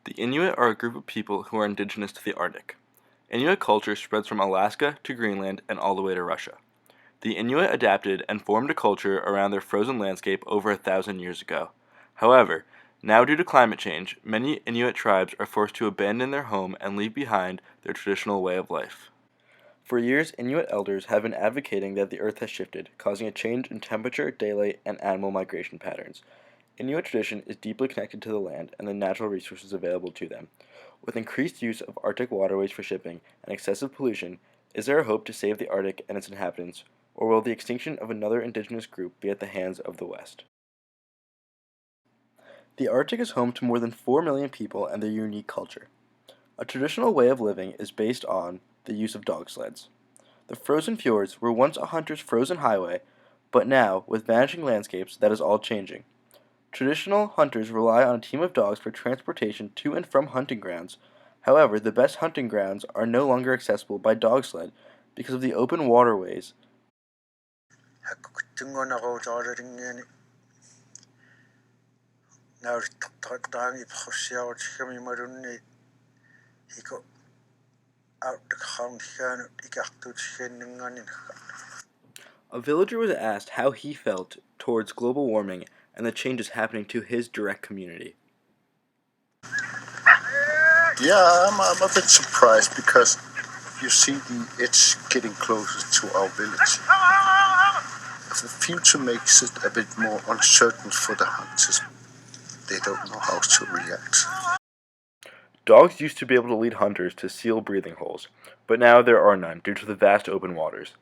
The Inuit are a group of people who are indigenous to the Arctic. Inuit culture spreads from Alaska to Greenland and all the way to Russia. The Inuit adapted and formed a culture around their frozen landscape over 1,000 years ago. However, now due to climate change, many Inuit tribes are forced to abandon their home and leave behind their traditional way of life. For years, Inuit elders have been advocating that the Earth has shifted, causing a change in temperature, daylight, and animal migration patterns. Inuit tradition is deeply connected to the land and the natural resources available to them. With increased use of Arctic waterways for shipping and excessive pollution, is there a hope to save the Arctic and its inhabitants, or will the extinction of another indigenous group be at the hands of the West? The Arctic is home to more than 4 million people and their unique culture. A traditional way of living is based on the use of dog sleds. The frozen fjords were once a hunter's frozen highway, but now, with vanishing landscapes, that is all changing. Traditional hunters rely on a team of dogs for transportation to and from hunting grounds. However, the best hunting grounds are no longer accessible by dog sled because of the open waterways. A villager was asked how he felt towards global warming and the changes happening to his direct community. Yeah, I'm a bit surprised because you see the edge getting closer to our village. The future makes it a bit more uncertain for the hunters. They don't know how to react. Dogs used to be able to lead hunters to seal breathing holes, but now there are none due to the vast open waters.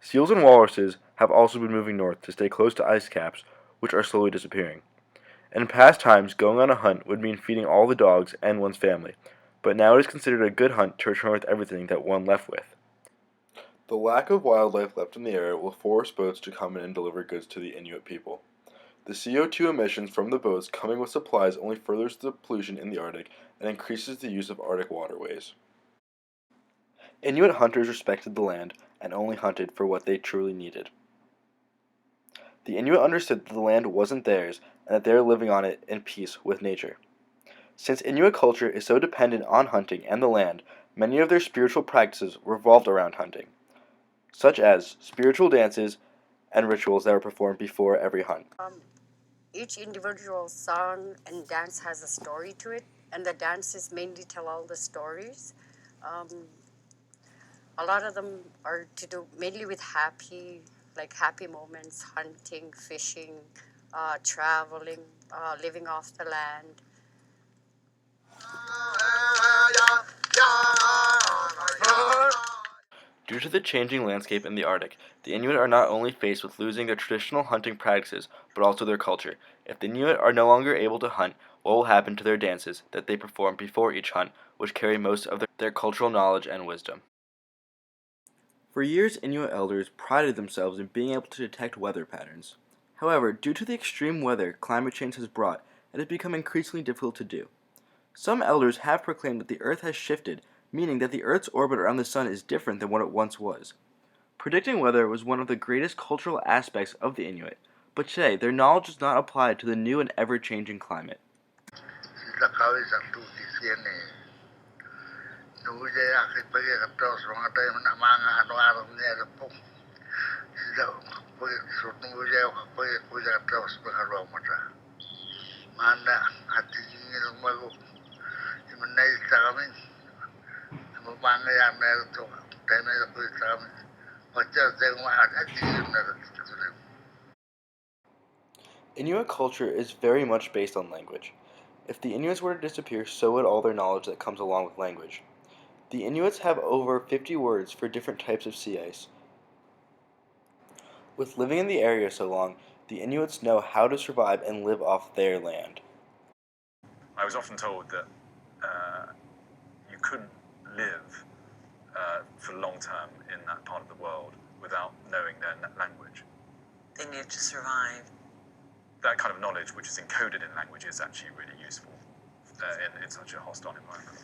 Seals and walruses have also been moving north to stay close to ice caps, which are slowly disappearing. In past times, going on a hunt would mean feeding all the dogs and one's family, but now it is considered a good hunt to return with everything that one left with. The lack of wildlife left in the area will force boats to come in and deliver goods to the Inuit people. The CO2 emissions from the boats coming with supplies only furthers the pollution in the Arctic and increases the use of Arctic waterways. Inuit hunters respected the land and only hunted for what they truly needed. The Inuit understood that the land wasn't theirs and that they were living on it in peace with nature. Since Inuit culture is so dependent on hunting and the land, many of their spiritual practices revolved around hunting, such as spiritual dances and rituals that were performed before every hunt. Each individual song and dance has a story to it, and the dances mainly tell all the stories. A lot of them are to do mainly with happy moments, hunting, fishing, traveling, living off the land. Due to the changing landscape in the Arctic, the Inuit are not only faced with losing their traditional hunting practices, but also their culture. If the Inuit are no longer able to hunt, what will happen to their dances that they perform before each hunt, which carry most of their cultural knowledge and wisdom? For years, Inuit elders prided themselves in being able to detect weather patterns. However, due to the extreme weather climate change has brought, it has become increasingly difficult to do. Some elders have proclaimed that the Earth has shifted, meaning that the Earth's orbit around the Sun is different than what it once was. Predicting weather was one of the greatest cultural aspects of the Inuit, but today their knowledge is not applied to the new and ever-changing climate. Inuit culture is very much based on language. If the Inuits were to disappear, so would all their knowledge that comes along with language. The Inuits have over 50 words for different types of sea ice. With living in the area so long, the Inuits know how to survive and live off their land. I was often told that you couldn't live for long term in that part of the world without knowing their language. They need to survive. That kind of knowledge, which is encoded in language, is actually really useful in such a hostile environment.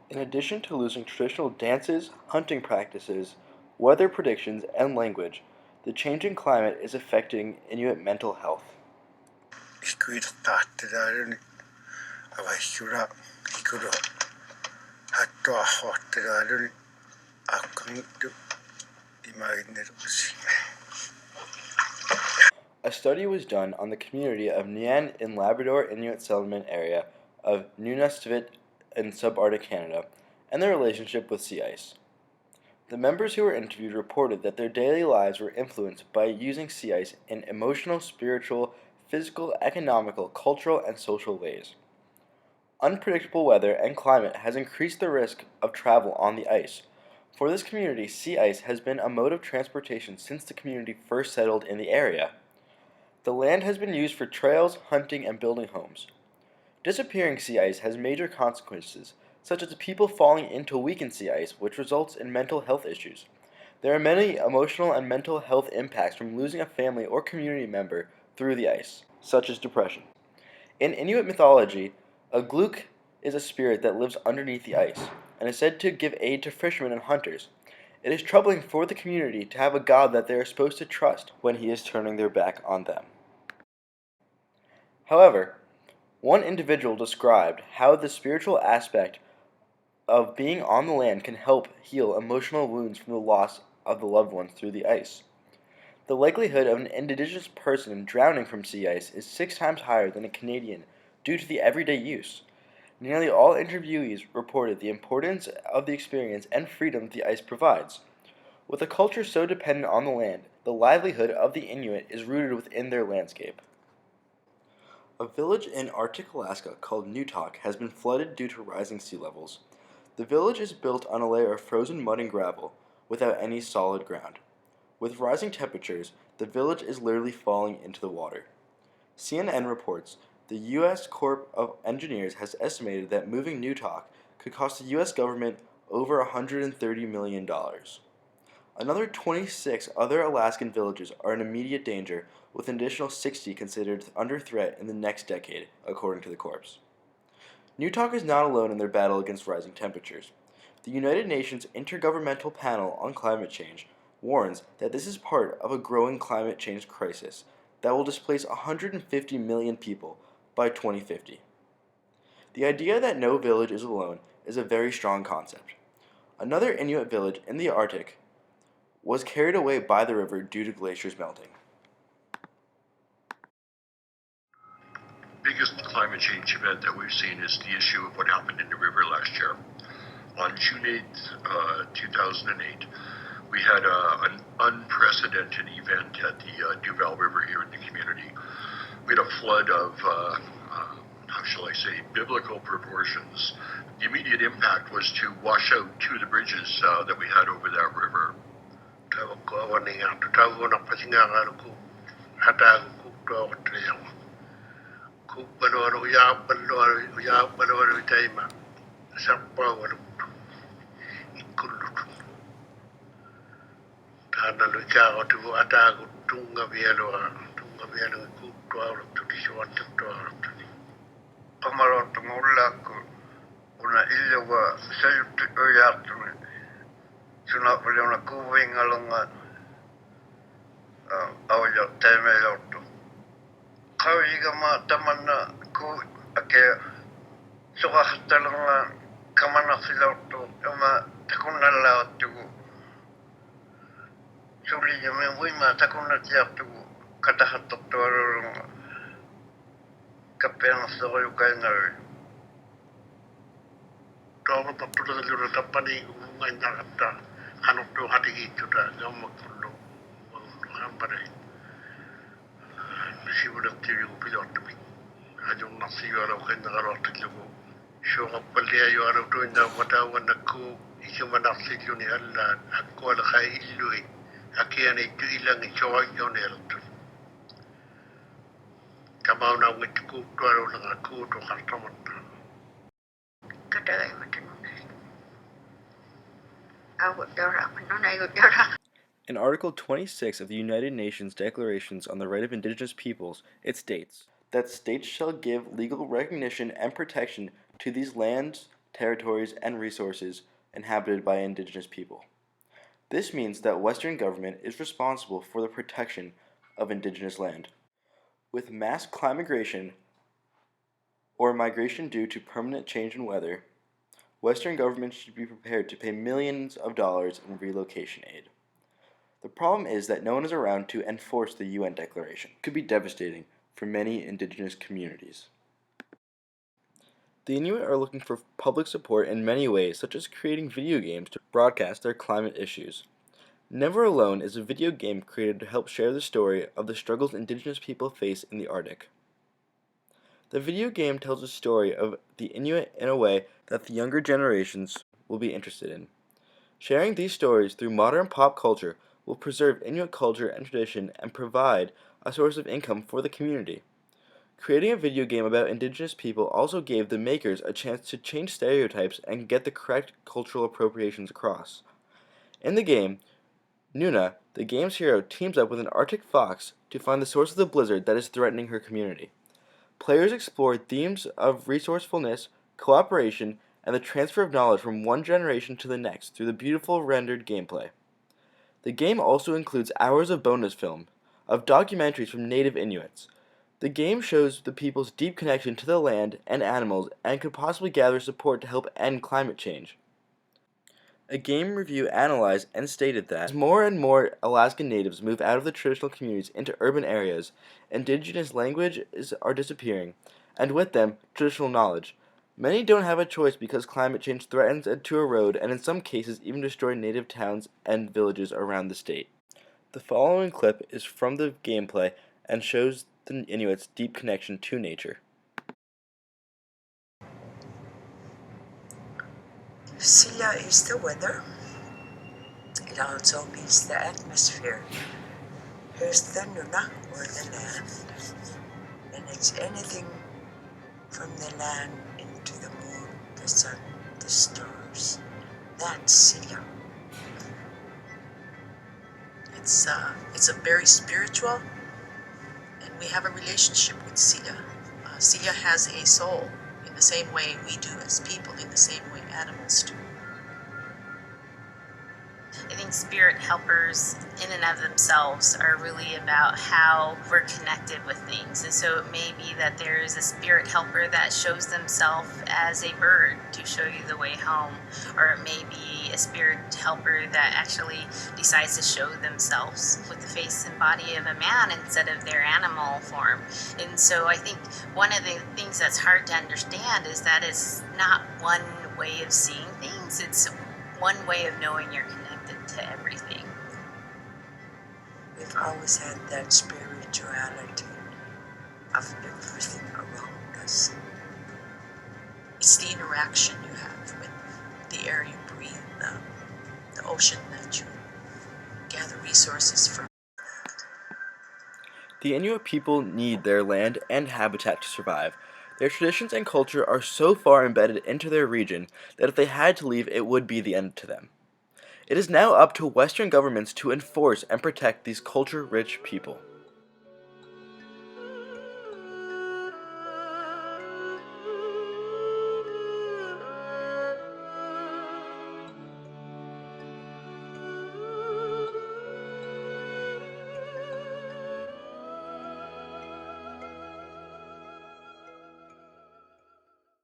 In addition to losing traditional dances, hunting practices, weather predictions, and language, the changing climate is affecting Inuit mental health. A study was done on the community of Nian in Labrador Inuit settlement area of Nunavut in subarctic Canada and their relationship with sea ice. The members who were interviewed reported that their daily lives were influenced by using sea ice in emotional, spiritual, physical, economical, cultural, and social ways. Unpredictable weather and climate has increased the risk of travel on the ice. For this community, sea ice has been a mode of transportation since the community first settled in the area. The land has been used for trails, hunting, and building homes. Disappearing sea ice has major consequences, such as people falling into weakened sea ice, which results in mental health issues. There are many emotional and mental health impacts from losing a family or community member through the ice, such as depression. In Inuit mythology, a gluk is a spirit that lives underneath the ice, and is said to give aid to fishermen and hunters. It is troubling for the community to have a god that they are supposed to trust when he is turning their back on them. However, one individual described how the spiritual aspect of being on the land can help heal emotional wounds from the loss of the loved ones through the ice. The likelihood of an indigenous person drowning from sea ice is 6 times higher than a Canadian due to the everyday use. Nearly all interviewees reported the importance of the experience and freedom the ice provides. With a culture so dependent on the land, the livelihood of the Inuit is rooted within their landscape. A village in Arctic Alaska called Newtok has been flooded due to rising sea levels. The village is built on a layer of frozen mud and gravel, without any solid ground. With rising temperatures, the village is literally falling into the water. CNN reports the U.S. Corps of Engineers has estimated that moving Newtok could cost the U.S. government over $130 million. Another 26 other Alaskan villages are in immediate danger, with an additional 60 considered under threat in the next decade, according to the Corps. Newtok is not alone in their battle against rising temperatures. The United Nations Intergovernmental Panel on Climate Change warns that this is part of a growing climate change crisis that will displace 150 million people by 2050. The idea that no village is alone is a very strong concept. Another Inuit village in the Arctic was carried away by the river due to glaciers melting. Biggest climate change event that we've seen is the issue of what happened in the river last year. On June 8th, 2008, we had an unprecedented event at the Duval River here in the community. We had a flood of, how shall I say, biblical proportions. The immediate impact was to wash out 2 of the bridges that we had over that river. In Article 26 of the United Nations Declarations on the Right of Indigenous Peoples, it states that states shall give legal recognition and protection to these lands, territories, and resources inhabited by indigenous people. This means that Western government is responsible for the protection of indigenous land. With mass climate migration or migration due to permanent change in weather, Western governments should be prepared to pay millions of dollars in relocation aid. The problem is that no one is around to enforce the UN Declaration. It could be devastating for many indigenous communities. The Inuit are looking for public support in many ways, such as creating video games to broadcast their climate issues. Never Alone is a video game created to help share the story of the struggles indigenous people face in the Arctic. The video game tells the story of the Inuit in a way that the younger generations will be interested in. Sharing these stories through modern pop culture will preserve Inuit culture and tradition and provide a source of income for the community. Creating a video game about indigenous people also gave the makers a chance to change stereotypes and get the correct cultural appropriations across. In the game, Nuna, the game's hero, teams up with an Arctic fox to find the source of the blizzard that is threatening her community. Players explore themes of resourcefulness, cooperation, and the transfer of knowledge from one generation to the next through the beautiful rendered gameplay. The game also includes hours of bonus film, of documentaries from native Inuits. The game shows the people's deep connection to the land and animals and could possibly gather support to help end climate change. A game review analyzed and stated that as more and more Alaskan natives move out of the traditional communities into urban areas, indigenous languages are disappearing, and with them, traditional knowledge. Many don't have a choice because climate change threatens to erode and in some cases even destroy native towns and villages around the state. The following clip is from the gameplay and shows the Inuits' deep connection to nature. Silla is the weather. Laotsong is the atmosphere. Here's the Nuna, or the land. And it's anything from the land into the moon, the sun, the stars. That's Silla. It's a very spiritual, and we have a relationship with Silla. Silla has a soul in the same way we do as people, in the same way animals do. I think spirit helpers in and of themselves are really about how we're connected with things. And so it may be that there's a spirit helper that shows themselves as a bird to show you the way home. Or it may be a spirit helper that actually decides to show themselves with the face and body of a man instead of their animal form. And so I think one of the things that's hard to understand is that it's not one way of seeing things. It's one way of knowing you're connected to everything. We've always had that spirituality of everything around us. It's the interaction you have with the air you breathe, the ocean that you gather resources from. The Inuit people need their land and habitat to survive. Their traditions and culture are so far embedded into their region that if they had to leave, it would be the end to them. It is now up to Western governments to enforce and protect these culture-rich people.